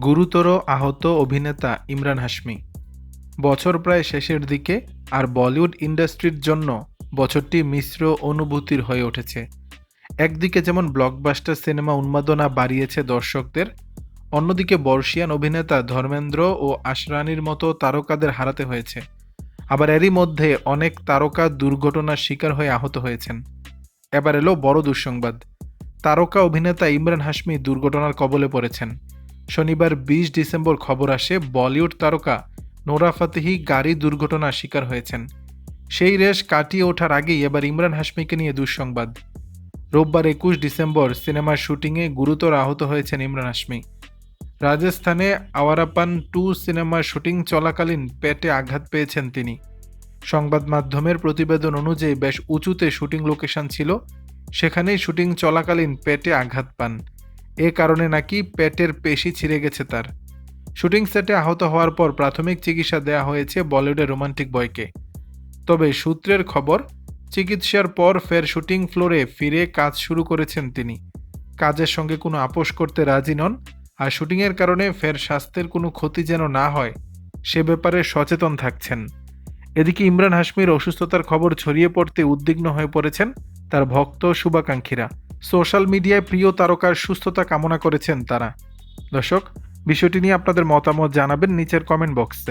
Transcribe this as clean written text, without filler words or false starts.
গুরুতর আহত অভিনেতা ইমরান হাশমি। বছর প্রায় শেষের দিকে, আর বলিউড ইন্ডাস্ট্রির জন্য বছরটি মিশ্র অনুভূতির হয়ে উঠেছে। একদিকে যেমন ব্লকবাস্টার সিনেমা উন্মাদনা বাড়িয়েছে দর্শকদের, অন্যদিকে বর্ষিয়ান অভিনেতা ধর্মেন্দ্র ও আশরানির মতো তারকাদের হারাতে হয়েছে। আবার এরই মধ্যে অনেক তারকা দুর্ঘটনার শিকার হয়ে আহত হয়েছেন। এবার এলো বড় দুঃসংবাদ, তারকা অভিনেতা ইমরান হাশমি দুর্ঘটনার কবলে পড়েছেন। শনিবার ২০ ডিসেম্বর খবর আসে বলিউড তারকা নোরা ফাতেহি গাড়ি দুর্ঘটনার শিকার হয়েছেন। সেই রেশ কাটিয়ে ওঠার আগেই এবার ইমরান হাশমিকে নিয়ে দুঃসংবাদ। রোববার ২১ ডিসেম্বর সিনেমার শুটিংয়ে গুরুতর আহত হয়েছেন ইমরান হাশমি। রাজস্থানে আওয়ারাপান 2 সিনেমার শুটিং চলাকালীন পেটে আঘাত পেয়েছেন তিনি। সংবাদ মাধ্যমের প্রতিবেদন অনুযায়ী বেশ উঁচুতে শুটিং লোকেশন ছিল, সেখানেই শুটিং চলাকালীন পেটে আঘাত পান। এ কারণে নাকি পেটের পেশি ছিঁড়ে গেছে তার। শুটিং সেটে আহত হওয়ার পর প্রাথমিক চিকিৎসা দেয়া হয়েছে বলিউডের রোমান্টিক বয়কে। তবে সূত্রের খবর, চিকিৎসার পর ফের শুটিং ফ্লোরে ফিরে কাজ শুরু করেছেন তিনি। কাজের সঙ্গে কোনো আপোষ করতে রাজি নন, আর শুটিংয়ের কারণে ফের স্বাস্থ্যের কোনো ক্ষতি যেন না হয় সে ব্যাপারে সচেতন থাকছেন। এদিকে ইমরান হাশমির অসুস্থতার খবর ছড়িয়ে পড়তে উদ্বিগ্ন হয়ে পড়েছেন তার ভক্ত শুভাকাঙ্ক্ষীরা। সোশ্যাল মিডিয়ায় প্রিয় তারকার সুস্থতা কামনা করেছেন তারা। দর্শক, বিষয়টি নিয়ে আপনাদের মতামত জানাবেন নিচের কমেন্ট বক্সে।